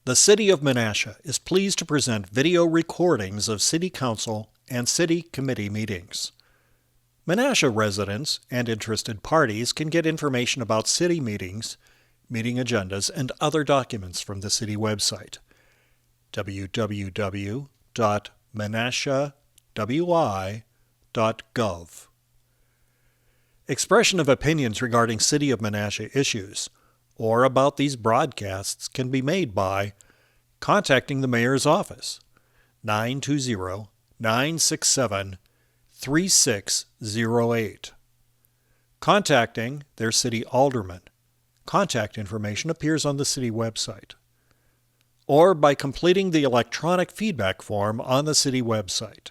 The City of Menasha is pleased to present video recordings of City Council and City Committee meetings. Menasha residents and interested parties can get information about city meetings, meeting agendas, and other documents from the city website, www.menashawi.gov. Expression of opinions regarding City of Menasha issues or about these broadcasts can be made by contacting the Mayor's office, 920-967-3608. Contacting their city alderman. Contact information appears on the city website. Or by completing the electronic feedback form on the city website.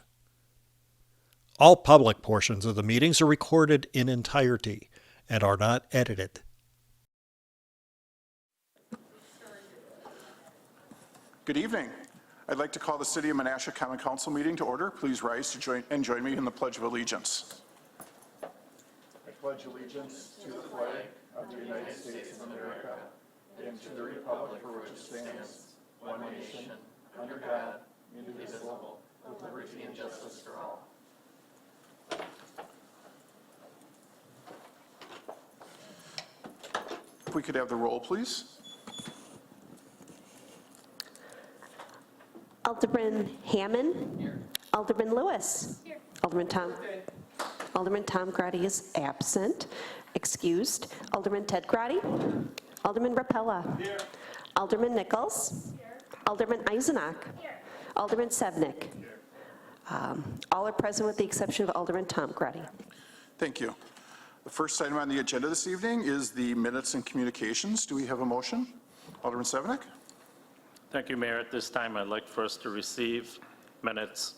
All public portions of the meetings are recorded in entirety and are not edited. Good evening. I'd like to call the City of Menasha Common Council meeting to order. Please rise to join me in the Pledge of Allegiance. I pledge allegiance to the flag of the United States of America and to the republic for which it stands, one nation, under God, indivisible, with liberty and justice for all. If we could have the roll, please. Alderman Hammond. Here. Alderman Lewis. Here. Alderman Tom Grady is absent, excused. Alderman Ted Grady. Alderman Rapella. Here. Alderman Nichols. Here. Alderman Eisenach. Here. Alderman Sevnik. Here. All are present with the exception of Alderman Tom Grady. Thank you. The first item on the agenda this evening is the minutes and communications. Do we have a motion? Alderman Sevnik. Thank you, Mayor. At this time, I'd like for us to receive minutes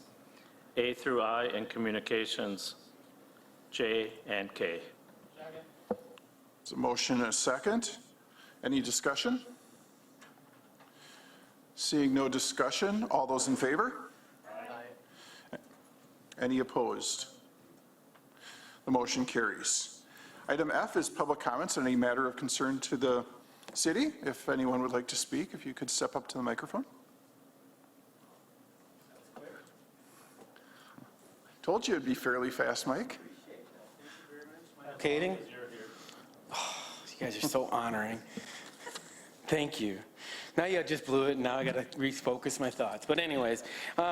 A through I and communications J and K. There's a motion and a second. Any discussion? Seeing no discussion, all those in favor? Aye. Any opposed? The motion carries. Item F is public comments on any matter of concern to the city. If anyone would like to speak, if you could step up to the microphone. Told you it'd be fairly fast, Mike. Kading? Oh, you guys are so honoring. Thank you. Now you just blew it, and now I got to refocus my thoughts. But anyways,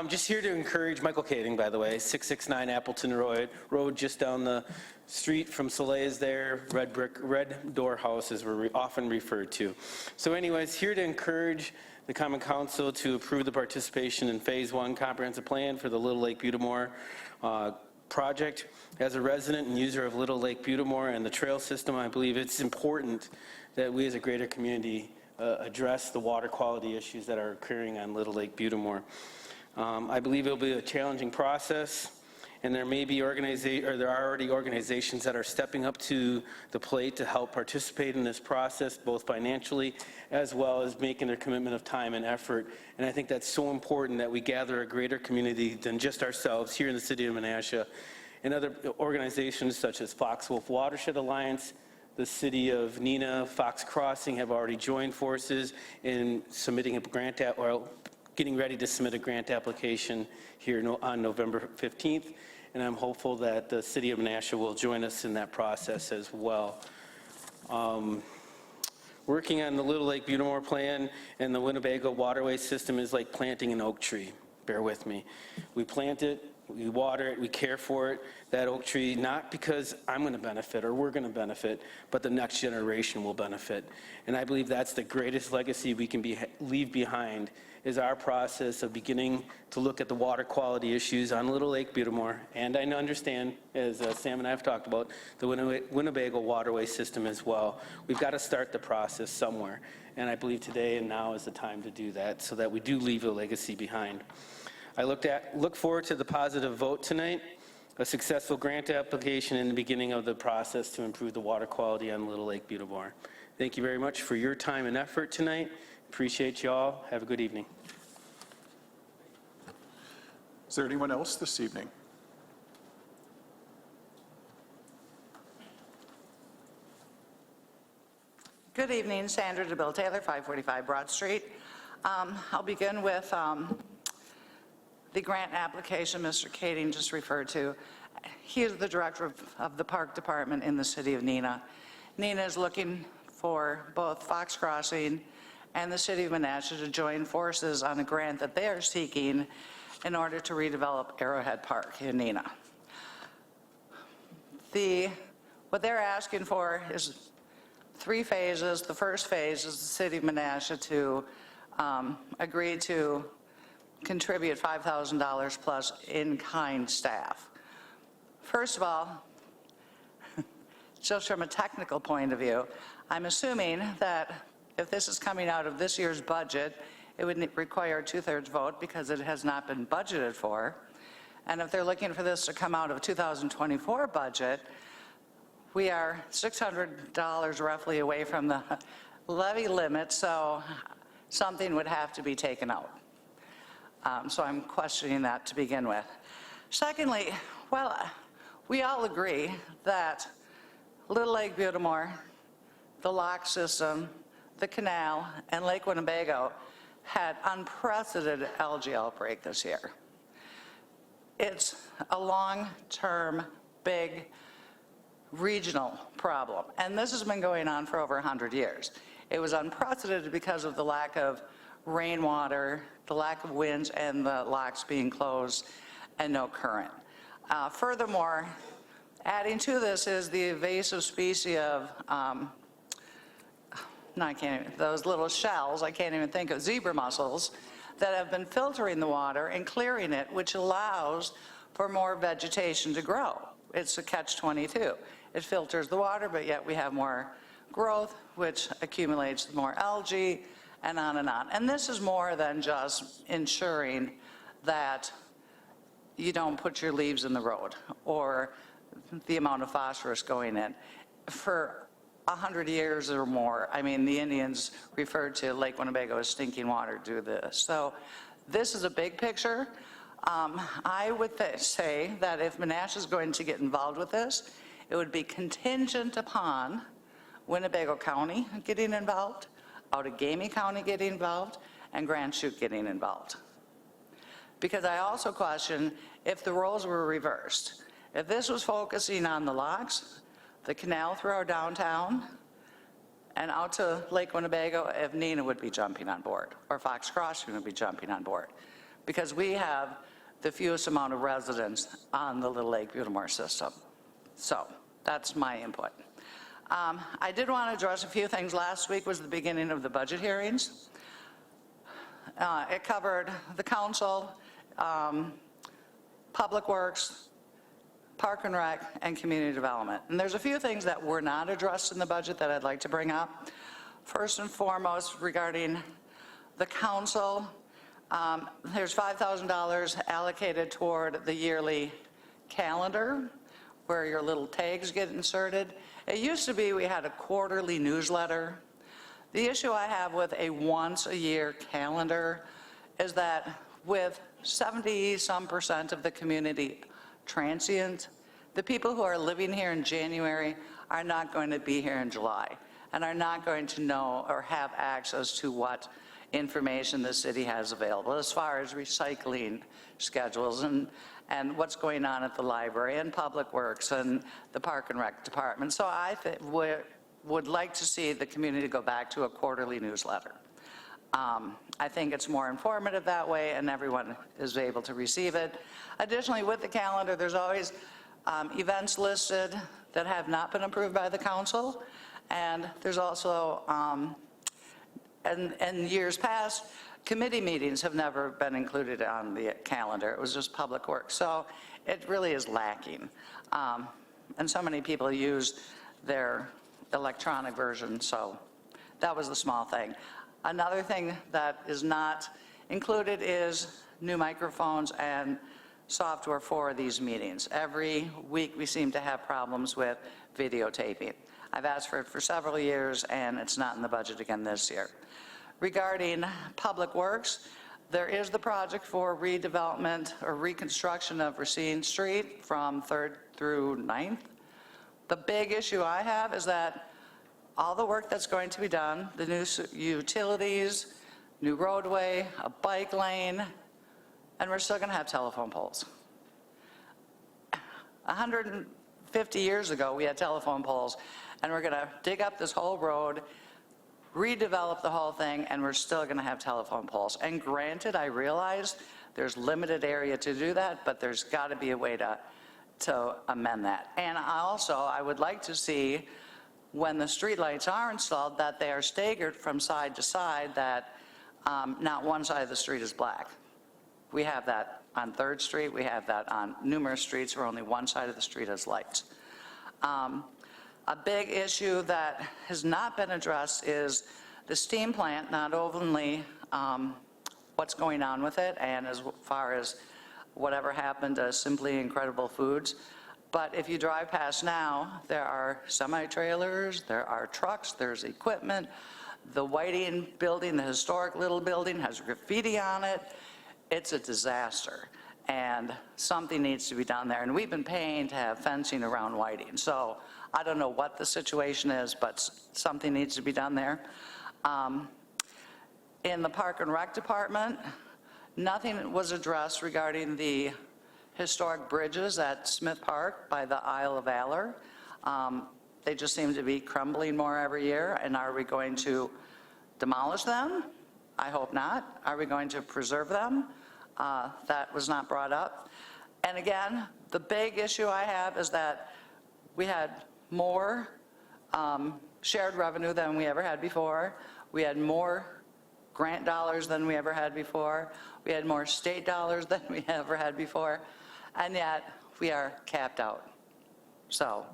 just here to encourage Michael Kading, by the way, 669 Appleton Road, just down the street from Soleil's there, red door house as we're often referred to. So anyways, here to encourage the Common Council to approve the participation in Phase 1 comprehensive plan for the Little Lake Butamore project. As a resident and user of Little Lake Butamore and the trail system, I believe it's important that we as a greater community address the water quality issues that are occurring on Little Lake Butamore. I believe it'll be a challenging process, and there may be there are already organizations that are stepping up to the plate to help participate in this process, both financially as well as making their commitment of time and effort. And I think that's so important that we gather a greater community than just ourselves here in the city of Menasha, and other organizations such as Fox-Wolf Watershed Alliance, the city of Neenah, Fox Crossing have already joined forces in submitting a grant, getting ready to submit a grant application here on November 15th. And I'm hopeful that the city of Menasha will join us in that process as well. Working on the Little Lake Butamore plan and the Winnebago waterway system is like planting an oak tree. Bear with me. We plant it, we water it, we care for it, that oak tree, not because I'm going to benefit or we're going to benefit, but the next generation will benefit. And I believe that's the greatest legacy we can leave behind, is our process of beginning to look at the water quality issues on Little Lake Butamore. And I understand, as Sam and I have talked about, the Winnebago waterway system as well. We've got to start the process somewhere. And I believe today and now is the time to do that, so that we do leave a legacy behind. I look forward to the positive vote tonight, a successful grant application in the beginning of the process to improve the water quality on Little Lake Butamore. Thank you very much for your time and effort tonight. Appreciate you all. Have a good evening. Is there anyone else this evening? Good evening, Sandra DeBill Taylor, 545 Broad Street. I'll begin with the grant application Mr. Kading just referred to. He is the director of the Park Department in the city of Neenah. Neenah is looking for both Fox Crossing and the city of Menasha to join forces on a grant that they are seeking in order to redevelop Arrowhead Park in Neenah. What they're asking for is 3 phases. The first phase is the city of Menasha to agree to contribute $5,000 plus in-kind staff. First of all, just from a technical point of view, I'm assuming that if this is coming out of this year's budget, it would require a 2/3 vote because it has not been budgeted for. And if they're looking for this to come out of 2024 budget, we are $600 roughly away from the levy limit, so something would have to be taken out. So I'm questioning that to begin with. Secondly, well, we all agree that Little Lake Butamore, the lock system, the canal, and Lake Winnebago had unprecedented algae outbreak this year. It's a long-term, big, regional problem, and this has been going on for over 100 years. It was unprecedented because of the lack of rainwater, the lack of winds, and the locks being closed and no current. Furthermore, adding to this is the invasive species of those little shells, I can't even think of, zebra mussels, that have been filtering the water and clearing it, which allows for more vegetation to grow. It's a catch-22. It filters the water, but yet we have more growth, which accumulates more algae, and on and on. And this is more than just ensuring that you don't put your leaves in the road or the amount of phosphorus going in. For 100 years or more, I mean, the Indians referred to Lake Winnebago as stinking water due to this. So this is a big picture. I would say that if Menasha is going to get involved with this, it would be contingent upon Winnebago County getting involved, Outagamie County getting involved, and Grand Chute getting involved. Because I also question if the roles were reversed. If this was focusing on the locks, the canal through our downtown, and out to Lake Winnebago, if Neenah would be jumping on board, or Fox Crossing would be jumping on board, because we have the fewest amount of residents on the Little Lake Butamore system. So that's my input. I did want to address a few things. Last week was the beginning of the budget hearings. It covered the council, Public Works, Park and Rec, and Community Development. And there's a few things that were not addressed in the budget that I'd like to bring up. First and foremost, regarding the council, there's $5,000 allocated toward the yearly calendar where your little tags get inserted. It used to be we had a quarterly newsletter. The issue I have with a once-a-year calendar is that with 70-some% of the community transient, the people who are living here in January are not going to be here in July and are not going to know or have access to what information the city has available as far as recycling schedules and what's going on at the library and Public Works and the Park and Rec Department. So I would like to see the community go back to a quarterly newsletter. I think it's more informative that way and everyone is able to receive it. Additionally, with the calendar, there's always events listed that have not been approved by the council. And there's also, in years past, committee meetings have never been included on the calendar. It was just Public Works. So it really is lacking. And so many people use their electronic version, so that was the small thing. Another thing that is not included is new microphones and software for these meetings. Every week we seem to have problems with videotaping. I've asked for it for several years and it's not in the budget again this year. Regarding Public Works, there is the project for redevelopment or reconstruction of Racine Street from 3rd through 9th. The big issue I have is that all the work that's going to be done, the new utilities, new roadway, a bike lane, and we're still going to have telephone poles. 150 years ago, we had telephone poles, and we're going to dig up this whole road, redevelop the whole thing, and we're still going to have telephone poles. And granted, I realize there's limited area to do that, but there's got to be a way to amend that. And I would like to see, when the streetlights are installed, that they are staggered from side to side, that not one side of the street is black. We have that on 3rd Street, we have that on numerous streets where only one side of the street has lights. A big issue that has not been addressed is the steam plant, not only what's going on with it, and as far as whatever happened to Simply Incredible Foods, but if you drive past now, there are semi-trailers, there are trucks, there's equipment. The Whiting building, the historic little building, has graffiti on it. It's a disaster, and something needs to be done there. And we've been paying to have fencing around Whiting, so I don't know what the situation is, but something needs to be done there. In the Park and Rec Department, nothing was addressed regarding the historic bridges at Smith Park by the Isle of Valor. They just seem to be crumbling more every year, and are we going to demolish them? I hope not. Are we going to preserve them? That was not brought up. And again, the big issue I have is that we had more shared revenue than we ever had before. We had more grant dollars than we ever had before. We had more state dollars than we ever had before. And yet, we are capped out. So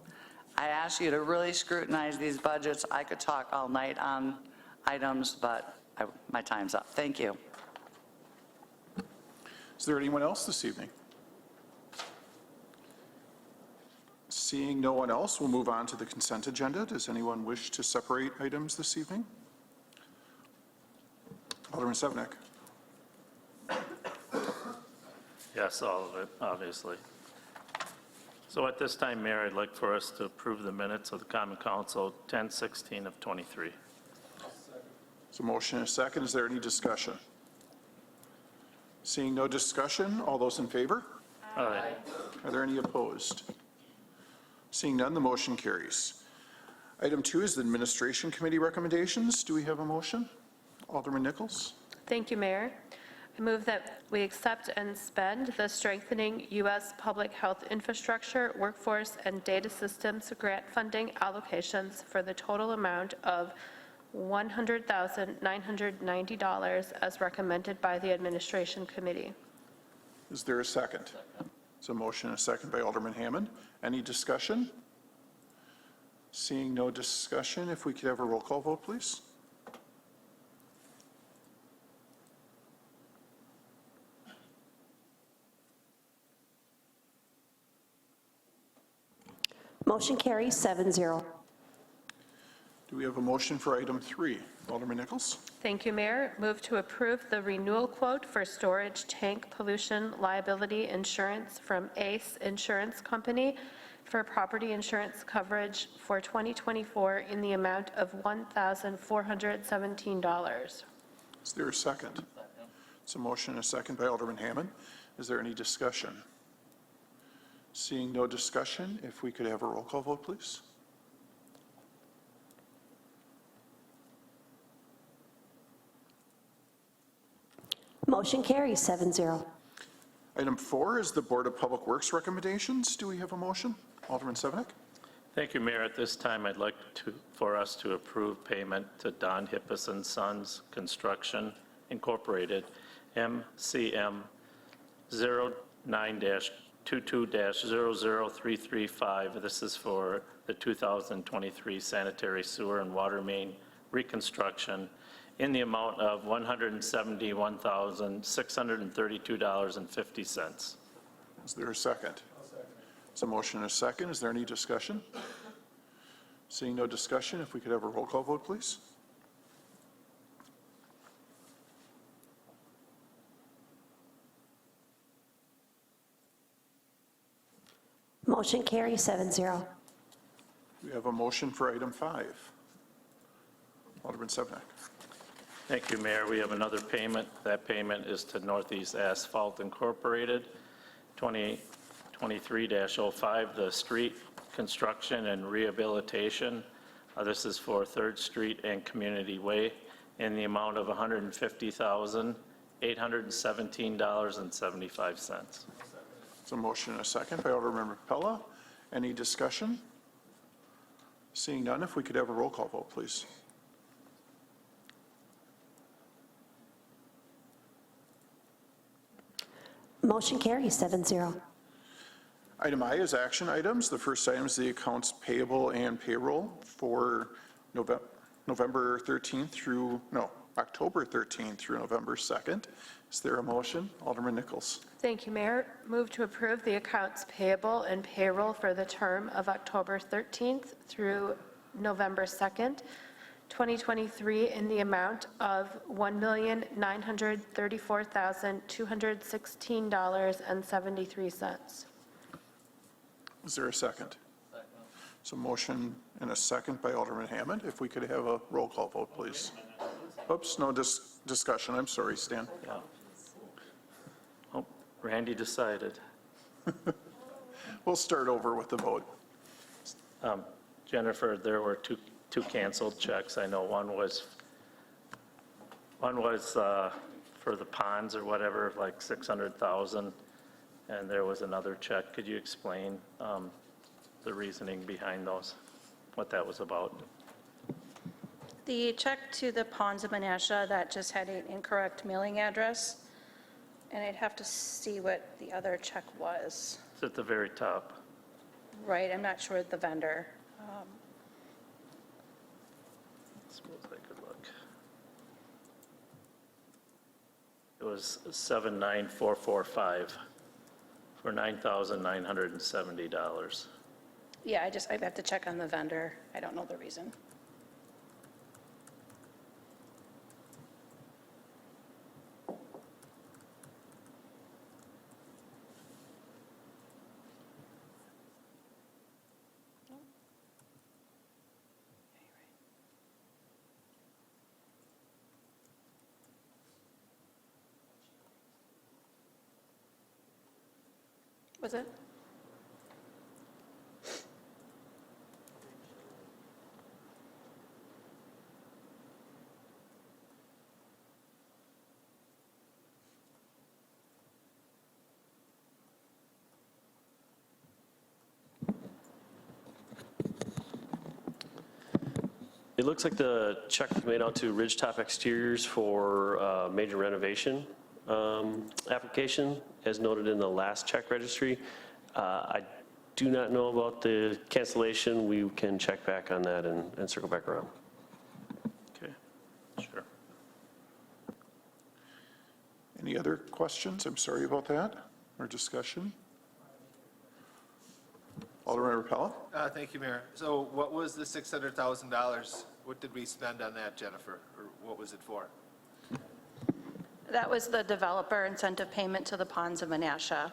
I ask you to really scrutinize these budgets. I could talk all night on items, but my time's up. Thank you. Is there anyone else this evening? Seeing no one else, we'll move on to the consent agenda. Does anyone wish to separate items this evening? Alderman Sevenick. Yes, all of it, obviously. So at this time, Mayor, I'd like for us to approve the minutes of the Common Council 10/16 of '23. So motion and a second. Is there any discussion? Seeing no discussion, all those in favor? Aye. Are there any opposed? Seeing none, the motion carries. Item 2 is the Administration Committee recommendations. Do we have a motion? Alderman Nichols. Thank you, Mayor. I move that we accept and spend the Strengthening U.S. Public Health Infrastructure, Workforce, and Data Systems grant funding allocations for the total amount of $100,990 as recommended by the Administration Committee. Is there a second? So motion and a second by Alderman Hammond. Any discussion? Seeing no discussion, if we could have a roll call vote, please. Motion carries 7-0. Do we have a motion for item 3? Alderman Nichols. Thank you, Mayor. Move to approve the renewal quote for storage tank pollution liability insurance from ACE Insurance Company for property insurance coverage for 2024 in the amount of $1,417. Is there a second? It's a motion and a second by Alderman Hammond. Is there any discussion? Seeing no discussion, if we could have a roll call vote, please. Motion carries 7-0. Item 4 is the Board of Public Works recommendations. Do we have a motion? Alderman Sevenick. Thank you, Mayor. At this time, I'd like for us to approve payment to Don Hippis and Sons Construction Incorporated, MCM 09-22-00335. This is for the 2023 sanitary sewer and water main reconstruction in the amount of $171,632.50. Is there a second? It's a motion and a second. Is there any discussion? Seeing no discussion, if we could have a roll call vote, please. Motion carries 7-0. We have a motion for item 5. Alderman Sevenick. Thank you, Mayor. We have another payment. That payment is to Northeast Asphalt Incorporated, 2023-05, the street construction and rehabilitation. This is for 3rd Street and Community Way in the amount of $150,817.75. It's a motion and a second by Alderman Rapella. Any discussion? Seeing none, if we could have a roll call vote, please. Motion carries 7-0. Item I is action items. The first item is the accounts payable and payroll for October 13th through November 2nd. Is there a motion? Alderman Nichols. Thank you, Mayor. Move to approve the accounts payable and payroll for the term of October 13th through November 2nd, 2023, in the amount of $1,934,216.73. Is there a second? So motion and a second by Alderman Hammond. If we could have a roll call vote, please. Oops, no discussion. I'm sorry, Stan. Yeah. Oh, Randy decided. We'll start over with the vote. Jennifer, there were two canceled checks. I know one was for the ponds or whatever, like 600,000, and there was another check. Could you explain the reasoning behind those, what that was about? The check to the Ponds of Menasha, that just had an incorrect mailing address, and I'd have to see what the other check was. It's at the very top. Right, I'm not sure the vendor. I suppose I could look. It was 79445 for $9,970. Yeah, I have to check on the vendor. I don't know the reason. Was it? It looks like the check was made out to Ridgetop Exteriors for major renovation application, as noted in the last check registry. I do not know about the cancellation. We can check back on that and circle back around. Okay, sure. Any other questions? I'm sorry about that, or discussion? Alderman Rapella? Thank you, Mayor. So what was the $600,000? What did we spend on that, Jennifer? Or what was it for? That was the developer incentive payment to the Ponds of Menasha.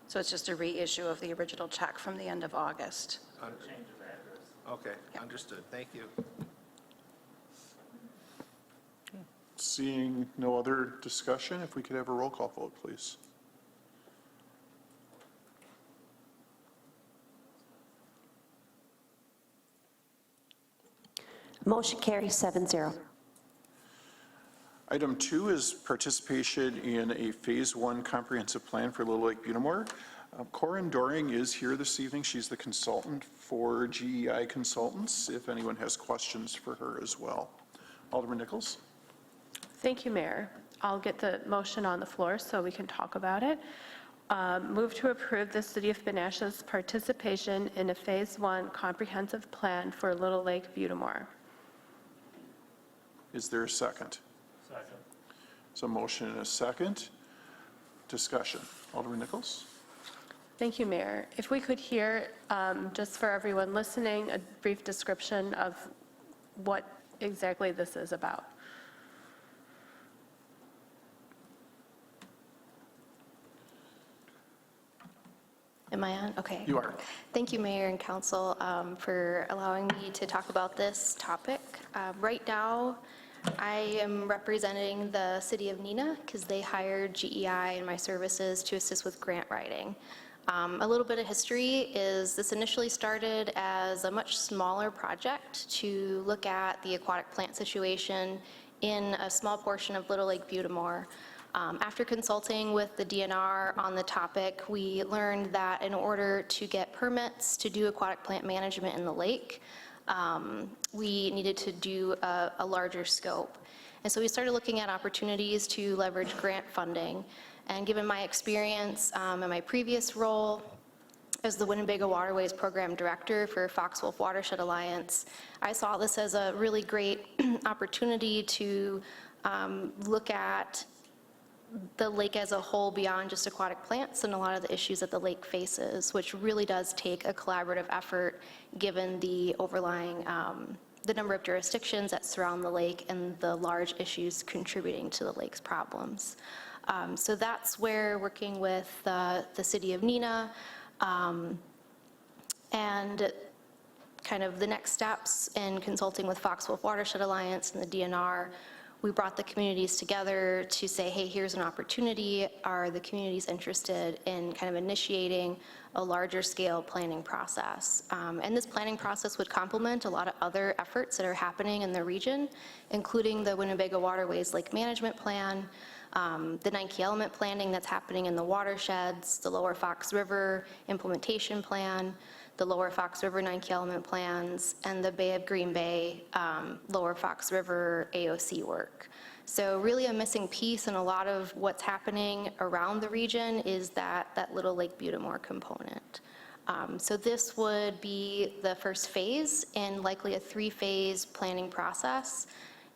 So it's just a reissue of the original check from the end of August. Okay, understood. Thank you. Seeing no other discussion, if we could have a roll call vote, please. Motion carries 7-0. Item 2 is participation in a Phase 1 comprehensive plan for Little Lake Bunnamore. Corin Doring is here this evening. She's the consultant for GEI Consultants, if anyone has questions for her as well. Alderman Nichols? Thank you, Mayor. I'll get the motion on the floor so we can talk about it. Move to approve the City of Menasha's participation in a Phase 1 comprehensive plan for Little Lake Bunnamore. Is there a second? Second. So motion and a second. Discussion. Alderman Nichols? Thank you, Mayor. If we could hear, just for everyone listening, a brief description of what exactly this is about. Am I on? Okay. You are. Thank you, Mayor and Council, for allowing me to talk about this topic. Right now, I am representing the city of Neenah because they hired GEI and my services to assist with grant writing. A little bit of history is this initially started as a much smaller project to look at the aquatic plant situation in a small portion of Little Lake Butamore. After consulting with the DNR on the topic, we learned that in order to get permits to do aquatic plant management in the lake, we needed to do a larger scope. And so we started looking at opportunities to leverage grant funding. And given my experience in my previous role as the Winnebago Waterways Program Director for Fox-Wolf Watershed Alliance, I saw this as a really great opportunity to look at the lake as a whole beyond just aquatic plants and a lot of the issues that the lake faces, which really does take a collaborative effort given the overlying, the number of jurisdictions that surround the lake and the large issues contributing to the lake's problems. So that's where working with the city of Neenah and kind of the next steps in consulting with Fox-Wolf Watershed Alliance and the DNR, we brought the communities together to say, hey, here's an opportunity. Are the communities interested in kind of initiating a larger scale planning process? And this planning process would complement a lot of other efforts that are happening in the region, including the Winnebago Waterways Lake Management Plan, the 9 key element planning that's happening in the watersheds, the Lower Fox River Implementation Plan, the Lower Fox River 9 key element plans, and the Bay of Green Bay Lower Fox River AOC work. So really a missing piece in a lot of what's happening around the region is that Little Lake Butamore component. So this would be the first phase in likely a 3-phase planning process.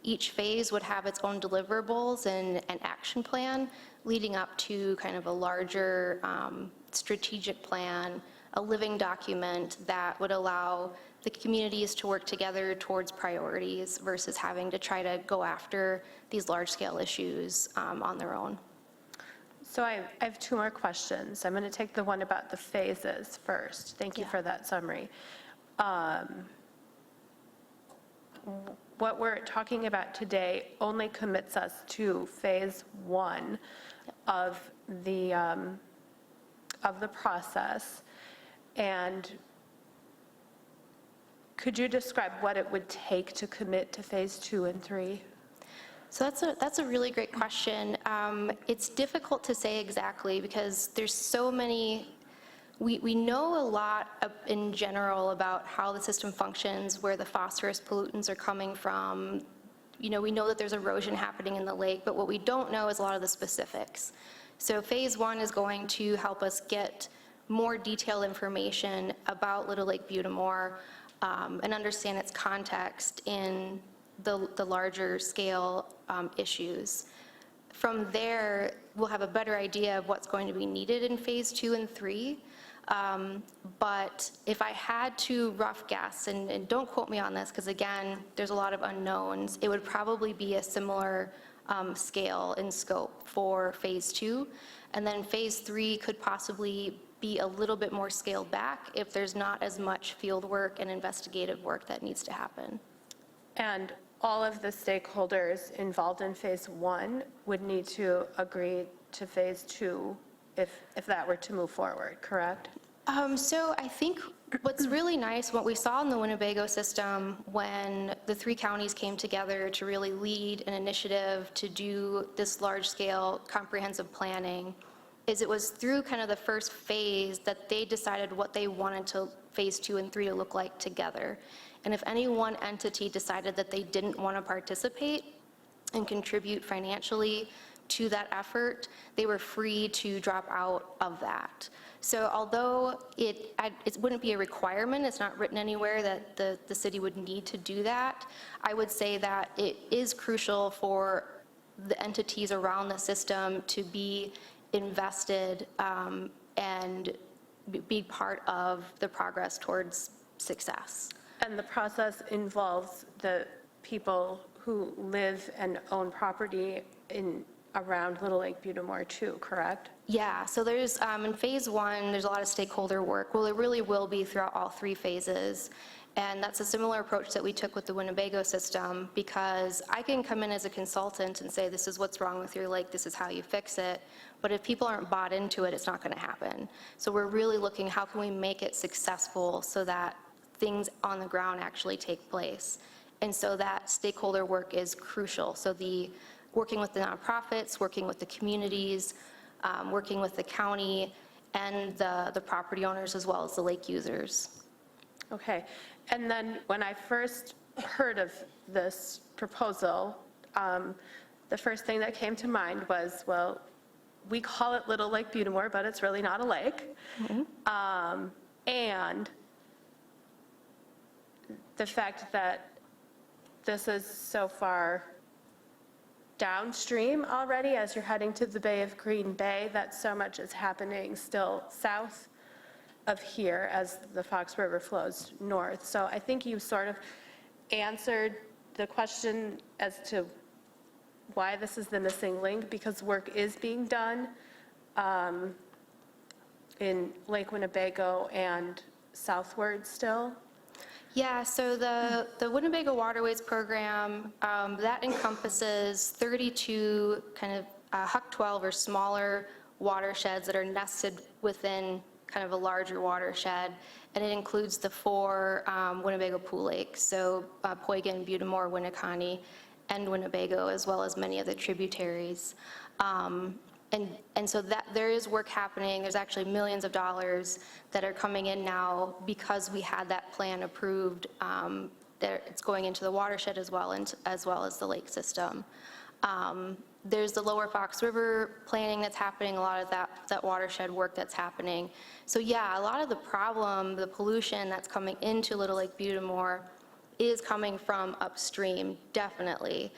Each phase would have its own deliverables and an action plan leading up to kind of a larger strategic plan, a living document that would allow the communities to work together towards priorities versus having to try to go after these large-scale issues on their own. So I have 2 more questions. I'm going to take the one about the phases first. Thank you for that summary. What we're talking about today only commits us to phase 1 of the process. And could you describe what it would take to commit to phase 2 and 3? So that's a really great question. It's difficult to say exactly because there's so many. We know a lot in general about how the system functions, where the phosphorus pollutants are coming from. You know, we know that there's erosion happening in the lake, but what we don't know is a lot of the specifics. So phase 1 is going to help us get more detailed information about Little Lake Butamore and understand its context in the larger scale issues. From there, we'll have a better idea of what's going to be needed in phase 2 and 3. But if I had to rough guess, and don't quote me on this, because again, there's a lot of unknowns, it would probably be a similar scale and scope for phase 2. And then phase 3 could possibly be a little bit more scaled back if there's not as much field work and investigative work that needs to happen. And all of the stakeholders involved in phase 1 would need to agree to phase 2 if that were to move forward, correct? So I think what's really nice, what we saw in the Winnebago system when the 3 counties came together to really lead an initiative to do this large-scale comprehensive planning, is it was through kind of the first phase that they decided what they wanted to phase 2 and 3 to look like together. And if any one entity decided that they didn't want to participate and contribute financially to that effort, they were free to drop out of that. So although it wouldn't be a requirement, it's not written anywhere that the city would need to do that, I would say that it is crucial for the entities around the system to be invested and be part of the progress towards success. And the process involves the people who live and own property around Little Lake Butamore too, correct? Yeah, so there's, in phase 1, there's a lot of stakeholder work. Well, it really will be throughout all 3 phases. And that's a similar approach that we took with the Winnebago system, because I can come in as a consultant and say, this is what's wrong with your lake, this is how you fix it. But if people aren't bought into it, it's not going to happen. So we're really looking, how can we make it successful so that things on the ground actually take place? And so that stakeholder work is crucial. So working with the nonprofits, working with the communities, working with the county, and the property owners as well as the lake users. Okay, and then when I first heard of this proposal, the first thing that came to mind was, well, we call it Little Lake Butamore, but it's really not a lake. And the fact that this is so far downstream already as you're heading to the Bay of Green Bay, that so much is happening still south of here as the Fox River flows north. So I think you sort of answered the question as to why this is the missing link, because work is being done in Lake Winnebago and southward still. Yeah, so the Winnebago Waterways Program, that encompasses 32 kind of Huck 12 or smaller watersheds that are nested within kind of a larger watershed, and it includes the 4 Winnebago pool lakes, so Poygan, Butamore, Winneconne, and Winnebago, as well as many of the tributaries. And so that there is work happening. There's actually millions of dollars that are coming in now because we had that plan approved. That it's going into the watershed as well as the lake system. There's the Lower Fox River planning that's happening, a lot of that watershed work that's happening. So yeah, a lot of the problem, the pollution that's coming into Little Lake Butamore is coming from upstream, definitely.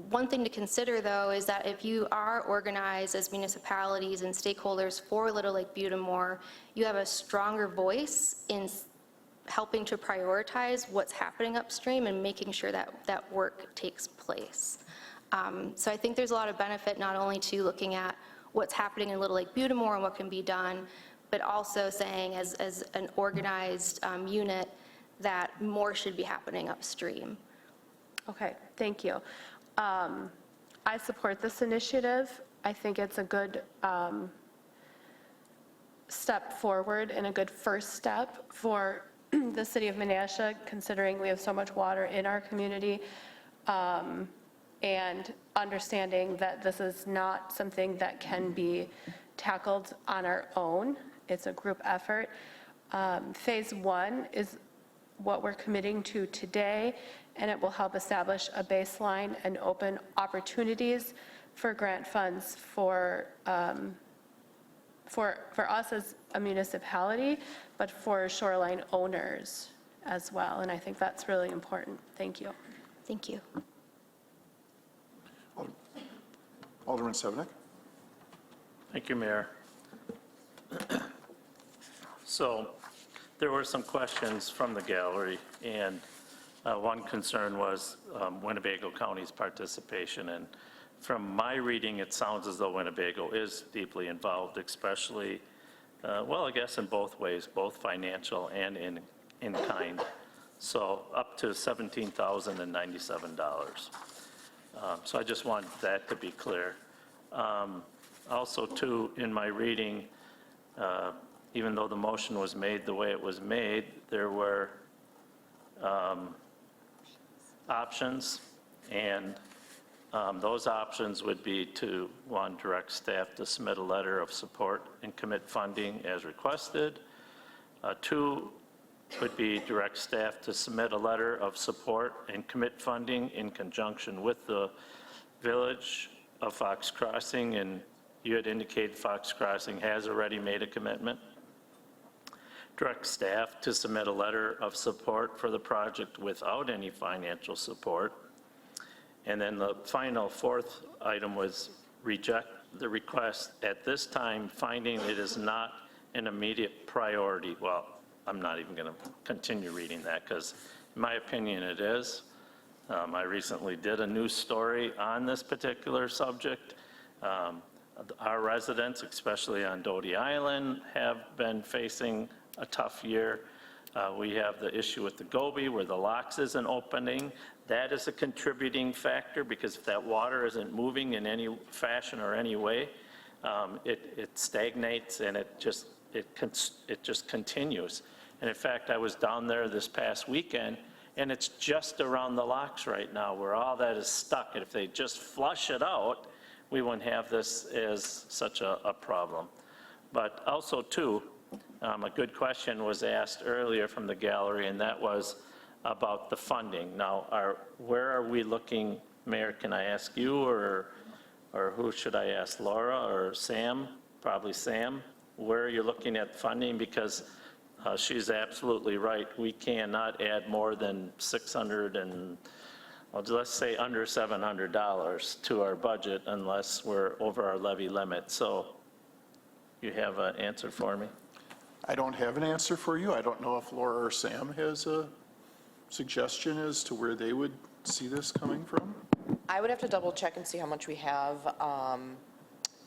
One thing to consider, though, is that if you are organized as municipalities and stakeholders for Little Lake Butamore, you have a stronger voice in helping to prioritize what's happening upstream and making sure that that work takes place. So I think there's a lot of benefit not only to looking at what's happening in Little Lake Butamore and what can be done, but also saying as an organized unit that more should be happening upstream. Okay, thank you. I support this initiative. I think it's a good step forward and a good first step for the city of Menasha, considering we have so much water in our community, and understanding that this is not something that can be tackled on our own. It's a group effort. Phase 1 is what we're committing to today, and it will help establish a baseline and open opportunities for grant funds for us as a municipality, but for shoreline owners as well. And I think that's really important. Thank you. Thank you. Alderman Sevenick. Thank you, Mayor. So there were some questions from the gallery, and one concern was Winnebago County's participation. And from my reading, it sounds as though Winnebago is deeply involved, especially, well, I guess in both ways, both financial and in kind. So up to $17,097. So I just wanted that to be clear. Also, too, in my reading, even though the motion was made the way it was made, there were options, and those options would be to, 1, direct staff to submit a letter of support and commit funding as requested. 2 would be direct staff to submit a letter of support and commit funding in conjunction with the Village of Fox Crossing, and you had indicated Fox Crossing has already made a commitment. Direct staff to submit a letter of support for the project without any financial support. And then the final 4th item was reject the request at this time, finding it is not an immediate priority. Well, I'm not even going to continue reading that because in my opinion it is. I recently did a news story on this particular subject. Our residents, especially on Doty Island, have been facing a tough year. We have the issue with the Gobi where the locks isn't opening. That is a contributing factor because if that water isn't moving in any fashion or any way, it stagnates and it just continues. And in fact, I was down there this past weekend and it's just around the locks right now where all that is stuck. And if they just flush it out, we wouldn't have this as such a problem. But also too, a good question was asked earlier from the gallery, and that was about the funding. Now, where are we looking, Mayor, can I ask you, or who should I ask, Laura or Sam? Probably Sam. Where are you looking at funding? Because she's absolutely right. We cannot add more than 600 and, well, let's say under $700 to our budget unless we're over our levy limit. So you have an answer for me? I don't have an answer for you. I don't know if Laura or Sam has a suggestion as to where they would see this coming from. I would have to double check and see how much we have.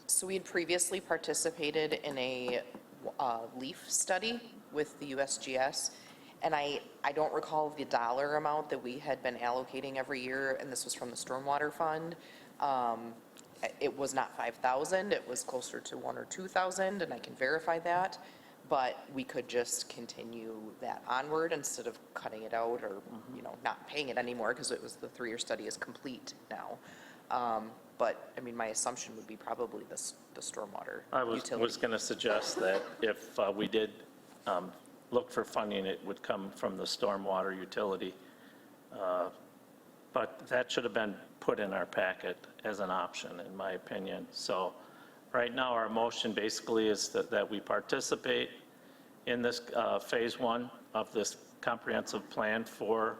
So we had previously participated in a LEAF study with the USGS, and I don't recall the dollar amount that we had been allocating every year, and this was from the Stormwater Fund. It was not 5,000, it was closer to 1,000 or 2,000, and I can verify that. But we could just continue that onward instead of cutting it out or, not paying it anymore because the 3-year study is complete now. But, I mean, my assumption would be probably the stormwater utility. I was going to suggest that if we did look for funding, it would come from the stormwater utility. But that should have been put in our packet as an option, in my opinion. So right now, our motion basically is that we participate in this phase 1 of this comprehensive plan for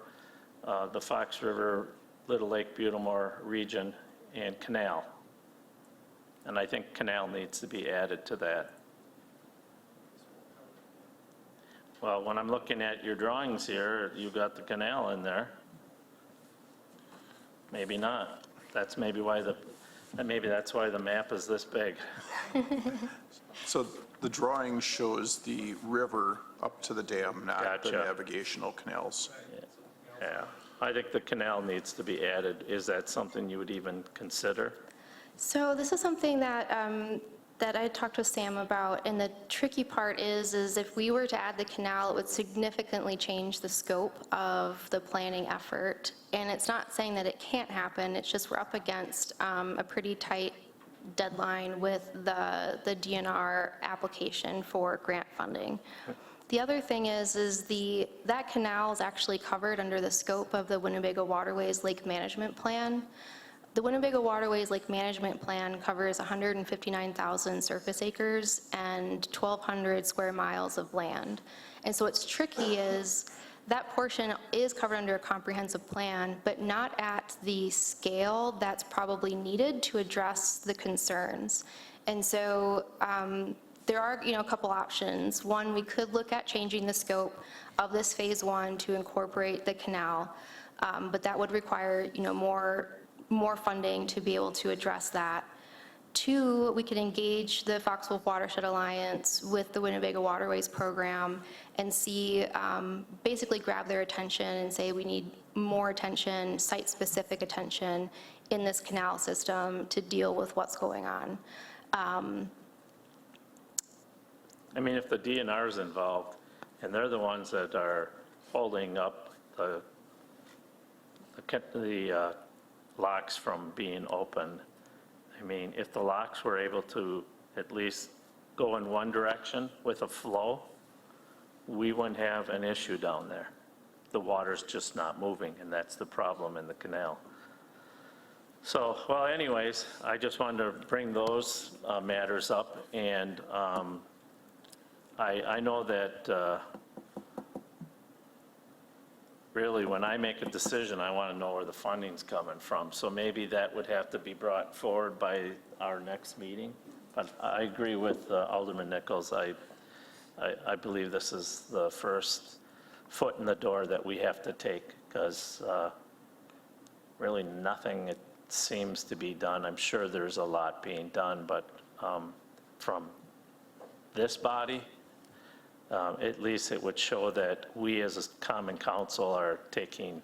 the Fox River, Little Lake, Butelemore region and canal. And I think canal needs to be added to that. Well, when I'm looking at your drawings here, you've got the canal in there. Maybe not. That's maybe why that's why the map is this big. So the drawing shows the river up to the dam, not the Gotcha. navigational canals. Yeah, I think the canal needs to be added. Is that something you would even consider? So this is something that that I talked with Sam about, and the tricky part is if we were to add the canal, it would significantly change the scope of the planning effort. And it's not saying that it can't happen, it's just we're up against a pretty tight deadline with the DNR application for grant funding. The other thing is that canal is actually covered under the scope of the Winnebago Waterways Lake Management Plan. The Winnebago Waterways Lake Management Plan covers 159,000 surface acres and 1,200 square miles of land. And so what's tricky is that portion is covered under a comprehensive plan, but not at the scale that's probably needed to address the concerns. And so there are, a couple options. One, we could look at changing the scope of this phase 1 to incorporate the canal, but that would require, more funding to be able to address that. 2, we could engage the Foxwolf Watershed Alliance with the Winnebago Waterways Program and see, basically grab their attention and say we need more attention, site-specific attention in this canal system to deal with what's going on. I mean, if the DNR is involved, and they're the ones that are holding up the locks from being open, I mean, if the locks were able to at least go in one direction with a flow, we wouldn't have an issue down there. The water's just not moving, and that's the problem in the canal. So, well, anyways, I just wanted to bring those matters up, and I know that really, when I make a decision, I want to know where the funding's coming from. So maybe that would have to be brought forward by our next meeting. But I agree with Alderman Nichols. I believe this is the first foot in the door that we have to take, because really nothing seems to be done. I'm sure there's a lot being done, but from this body, at least it would show that we as a common council are taking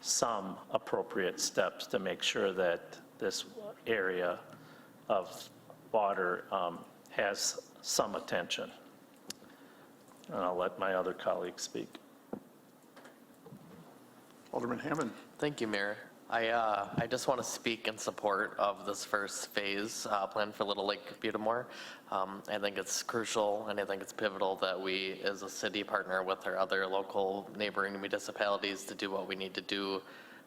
some appropriate steps to make sure that this area of water has some attention. And I'll let my other colleagues speak. Alderman Hammond. Thank you, Mayor. I just want to speak in support of this first phase plan for Little Lake Butamore. I think it's crucial and I think it's pivotal that we as a city partner with our other local neighboring municipalities to do what we need to do,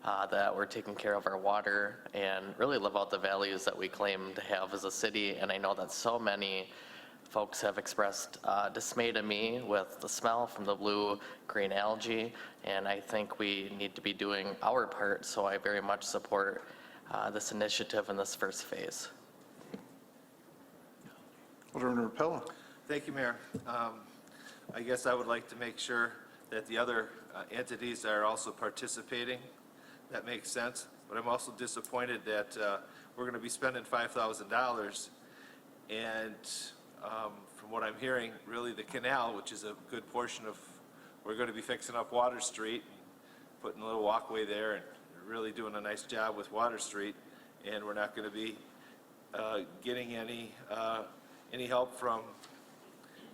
that we're taking care of our water and really live out the values that we claim to have as a city. And I know that so many folks have expressed dismay to me with the smell from the blue-green algae, and I think we need to be doing our part, so I very much support this initiative in this first phase. Alderman Rapella. Thank you, Mayor. I guess I would like to make sure that the other entities are also participating. That makes sense, but I'm also disappointed that we're going to be spending $5,000 and from what I'm hearing, really the canal, which is a good portion of, we're going to be fixing up Water Street, putting a little walkway there, and really doing a nice job with Water Street, and we're not going to be getting any help from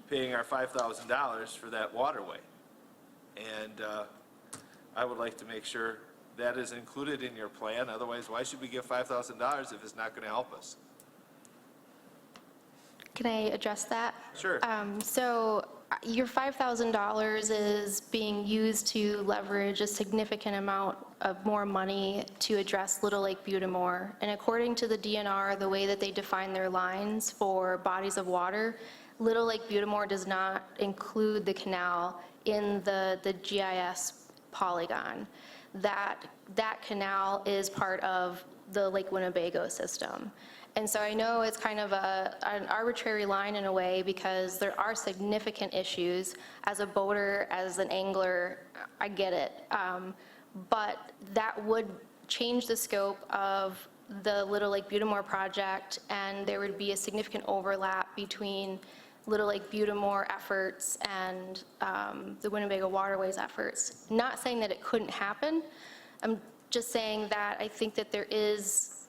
paying our $5,000 for that waterway. And I would like to make sure that is included in your plan. Otherwise, why should we give $5,000 if it's not going to help us? Can I address that? Sure. So your $5,000 is being used to leverage a significant amount of more money to address Little Lake Butamore. And according to the DNR, the way that they define their lines for bodies of water, Little Lake Butamore does not include the canal in the GIS polygon. That canal is part of the Lake Winnebago system. And so I know it's kind of an arbitrary line in a way because there are significant issues. As a boater, as an angler, I get it. But that would change the scope of the Little Lake Butamore project, and there would be a significant overlap between Little Lake Butamore efforts and the Winnebago Waterways efforts. Not saying that it couldn't happen. I'm just saying that I think that there is,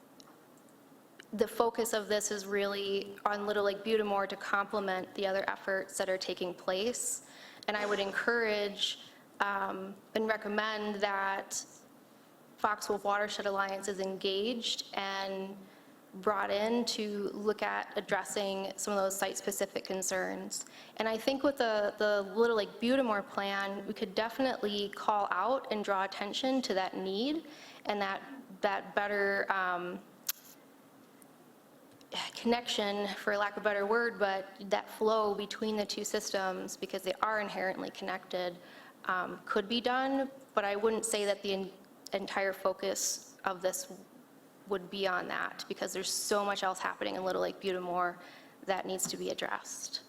the focus of this is really on Little Lake Butamore to complement the other efforts that are taking place. And I would encourage and recommend that Fox-Wolf Watershed Alliance is engaged and brought in to look at addressing some of those site-specific concerns. And I think with the Little Lake Butamore plan, we could definitely call out and draw attention to that need and that better connection, for lack of a better word, but that flow between the two systems, because they are inherently connected, could be done. But I wouldn't say that the entire focus of this would be on that, because there's so much else happening in Little Lake Butamore that needs to be addressed.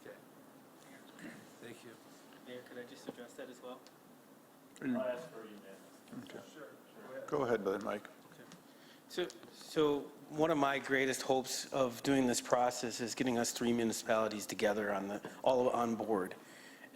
Okay. Thank you. Mayor, could I just address that as well? Okay. Go ahead, then, Mike. So one of my greatest hopes of doing this process is getting us three municipalities together all on board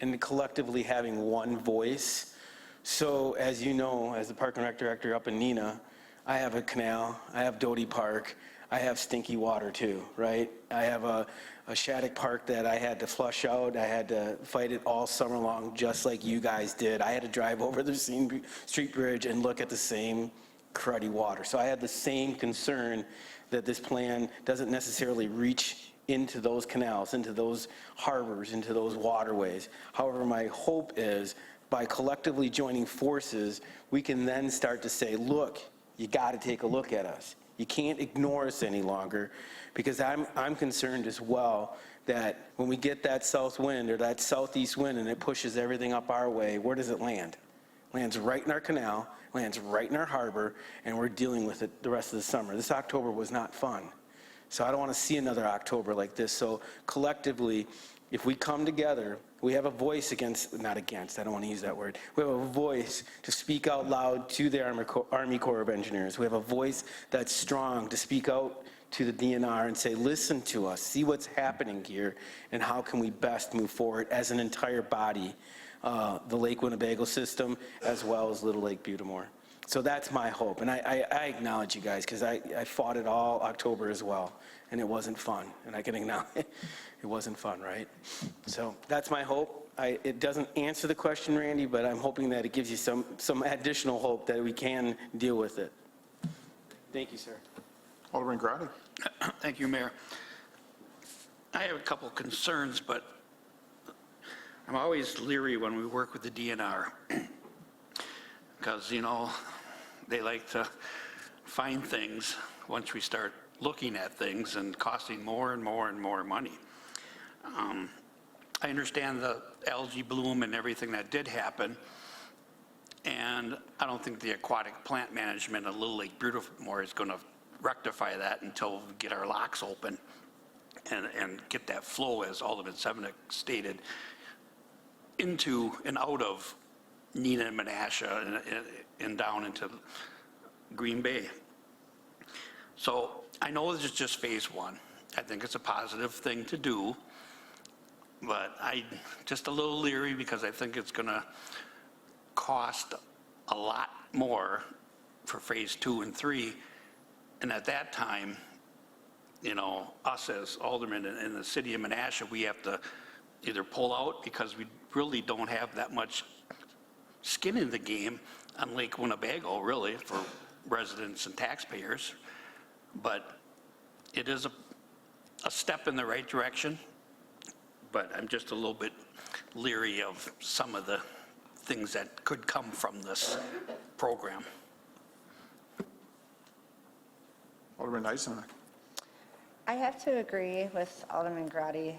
and collectively having one voice. So as you know, as the Park and Rec Director up in Neenah, I have a canal, I have Doty Park, I have stinky water too, right? I have a Shattuck Park that I had to flush out. I had to fight it all summer long, just like you guys did. I had to drive over the Street Bridge and look at the same cruddy water. So I had the same concern that this plan doesn't necessarily reach into those canals, into those harbors, into those waterways. However, my hope is by collectively joining forces, we can then start to say, look, you got to take a look at us. You can't ignore us any longer, because I'm concerned as well that when we get that south wind or that southeast wind and it pushes everything up our way, where does it land? It lands right in our canal, lands right in our harbor, and we're dealing with it the rest of the summer. This October was not fun. So I don't want to see another October like this. So collectively, if we come together, we have a voice not against, I don't want to use that word. We have a voice to speak out loud to the Army Corps of Engineers. We have a voice that's strong to speak out to the DNR and say, listen to us, see what's happening here, and how can we best move forward as an entire body, the Lake Winnebago system, as well as Little Lake Butamore. So that's my hope, and I acknowledge you guys, because I fought it all October as well, and it wasn't fun, and I can acknowledge it wasn't fun, right? So that's my hope. It doesn't answer the question, Randy, but I'm hoping that it gives you some additional hope that we can deal with it. Thank you, sir. Alderman Grady. Thank you, Mayor. I have a couple concerns, but I'm always leery when we work with the DNR because, you know, they like to find things once we start looking at things and costing more and more and more money. I understand the algae bloom and everything that did happen, and I don't think the aquatic plant management of Little Lake Butamore is going to rectify that until we get our locks open and get that flow, as Alderman Severnick stated, into and out of Neenah and Menasha and down into Green Bay. So I know this is just phase one. I think it's a positive thing to do, but I'm just a little leery because I think it's going to cost a lot more for phase 2 and 3. And at that time, you know, us as aldermen in the city of Menasha, we have to either pull out because we really don't have that much skin in the game on Lake Winnebago, really, for residents and taxpayers. But it is a step in the right direction, but I'm just a little bit leery of some of the things that could come from this program. Alderman Eisenach. I have to agree with Alderman Grady.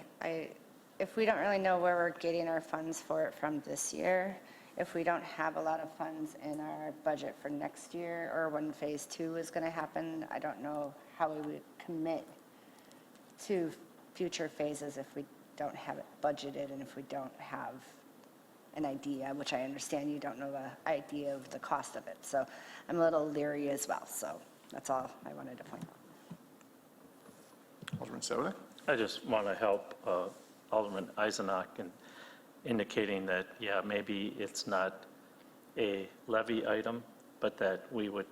If we don't really know where we're getting our funds for it from this year, if we don't have a lot of funds in our budget for next year or when phase 2 is going to happen, I don't know how we would commit to future phases if we don't have it budgeted and if we don't have an idea, which I understand you don't know the idea of the cost of it. So I'm a little leery as well. So that's all I wanted to point out. Alderman Severnick. I just want to help Alderman Eisenach in indicating that, yeah, maybe it's not a levy item, but that we would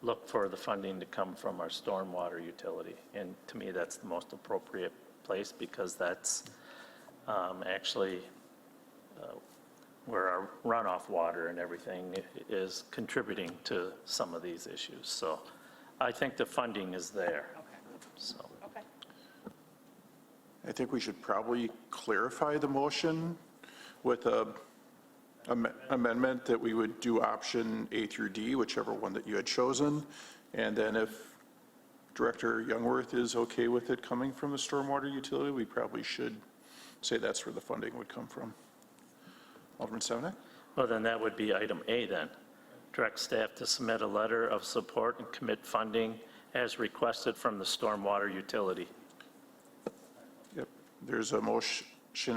look for the funding to come from our stormwater utility. And to me, that's the most appropriate place because that's actually where our runoff water and everything is contributing to some of these issues. So I think the funding is there. So. I think we should probably clarify the motion with a amendment that we would do option A through D, whichever one that you had chosen. And then if Director Youngworth is okay with it coming from the stormwater utility, we probably should say that's where the funding would come from. Alderman Severnick. Well, then that would be item A then. Direct staff to submit a letter of support and commit funding as requested from the stormwater utility. Yep, there's a motion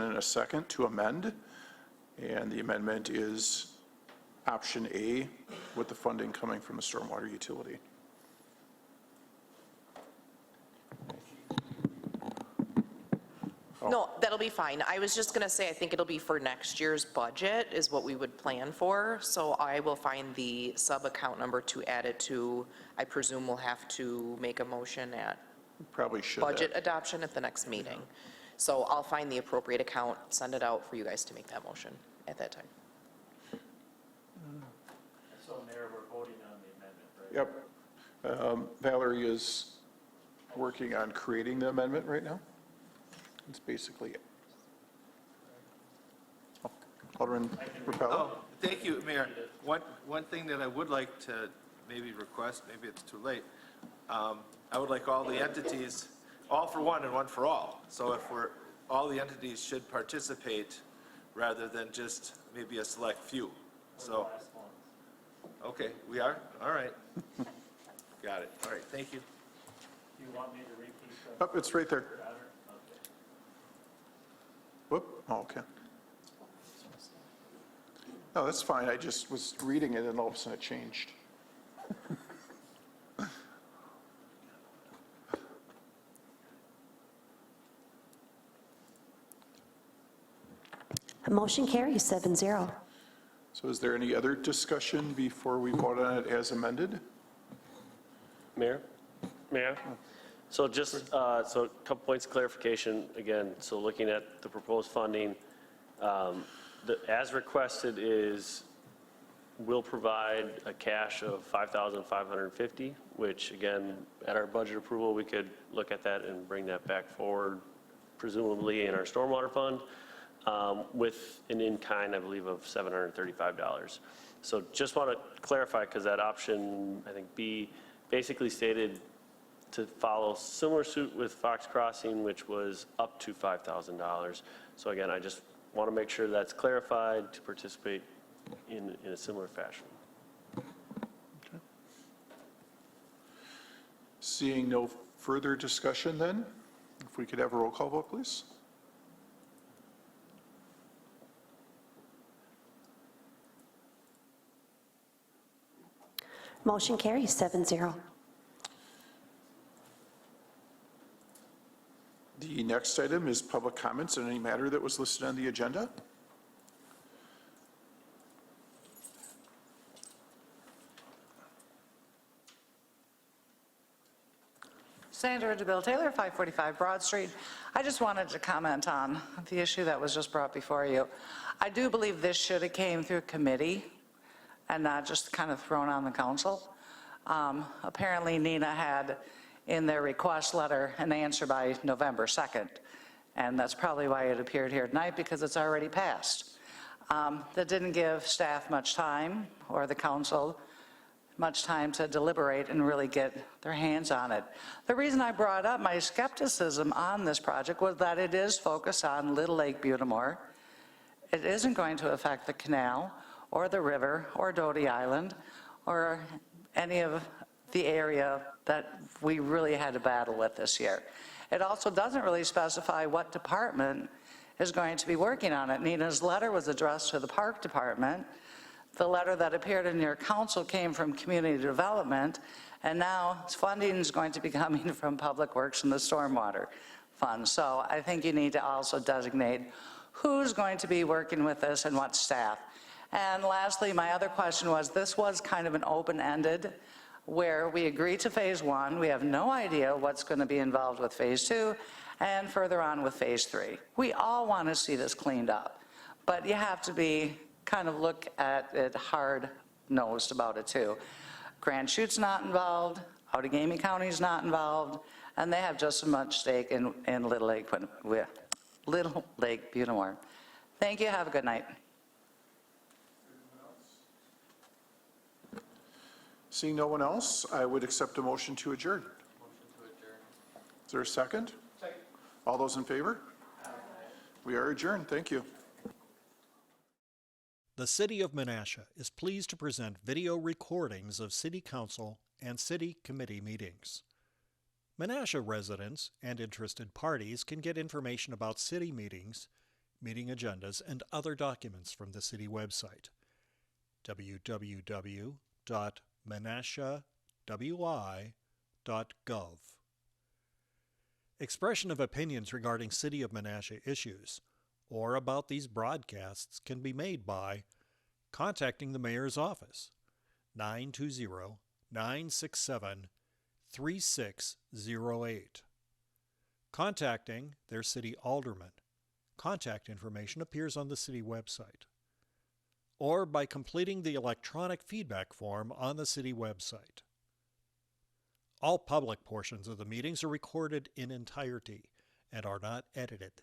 and a second to amend, and the amendment is option A with the funding coming from the stormwater utility. No, that'll be fine. I was just going to say, I think it'll be for next year's budget is what we would plan for. So I will find the sub-account number to add it to. I presume we'll have to make a motion at Probably should. budget adoption at the next meeting. So I'll find the appropriate account, send it out for you guys to make that motion at that time. So Mayor, we're voting on the amendment, right? Yep. Valerie is working on creating the amendment right now. That's basically it. Alderman Rapella. Oh, thank you, Mayor. One thing that I would like to maybe request, maybe it's too late, I would like all the entities, all for one and one for all. So if all the entities should participate rather than just maybe a select few. So, okay, we are? All right. Got it. All right, thank you. Do you want me to repeat the? Oh, it's right there. Whoop, oh, okay. No, that's fine. I just was reading it and all of a sudden it changed. Motion carries 7-0. So is there any other discussion before we vote on it as amended? Mayor? Mayor? So just, so a couple points of clarification, again, so looking at the proposed funding, as requested is, we'll provide a cash of $5,550, which again, at our budget approval, we could look at that and bring that back forward, presumably in our stormwater fund, with an in-kind, I believe, of $735. So just want to clarify, because that option, I think B, basically stated to follow similar suit with Fox Crossing, which was up to $5,000. So again, I just want to make sure that's clarified to participate in a similar fashion. Seeing no further discussion then, if we could have a roll call vote, please. Motion carries 7-0. The next item is public comments on any matter that was listed on the agenda. Sandra DeBille Taylor, 545 Broad Street. I just wanted to comment on the issue that was just brought before you. I do believe this should have came through committee and not just kind of thrown on the council. Apparently Nina had in their request letter an answer by November 2nd, and that's probably why it appeared here tonight, because it's already passed. That didn't give staff much time, or the council much time to deliberate and really get their hands on it. The reason I brought up my skepticism on this project was that it is focused on Little Lake Butamore. It isn't going to affect the canal or the river or Doty Island or any of the area that we really had to battle with this year. It also doesn't really specify what department is going to be working on it. Nina's letter was addressed to the park department. The letter that appeared in your council came from community development, and now funding is going to be coming from Public Works and the Stormwater Fund. So I think you need to also designate who's going to be working with this and what staff. And lastly, my other question was, this was kind of an open-ended, where we agreed to phase 1. We have no idea what's going to be involved with phase 2 and further on with phase 3. We all want to see this cleaned up, but you have to be kind of look at it hard-nosed about it too. Grand Chute's not involved, Outagamie County's not involved, and they have just as much stake in Little Lake Butamore. Thank you, have a good night. Seeing no one else, I would accept a motion to adjourn. Is there a second? Second. All those in favor? Aye. We are adjourned. Thank you. The City of Menasha is pleased to present video recordings of City Council and City Committee meetings. Menasha residents and interested parties can get information about city meetings, meeting agendas, and other documents from the city website, www.menashawi.gov. Expression of opinions regarding City of Menasha issues or about these broadcasts can be made by contacting the Mayor's office, 920-967-3608. Contacting their city alderman. Contact information appears on the city website. Or by completing the electronic feedback form on the city website. All public portions of the meetings are recorded in entirety and are not edited.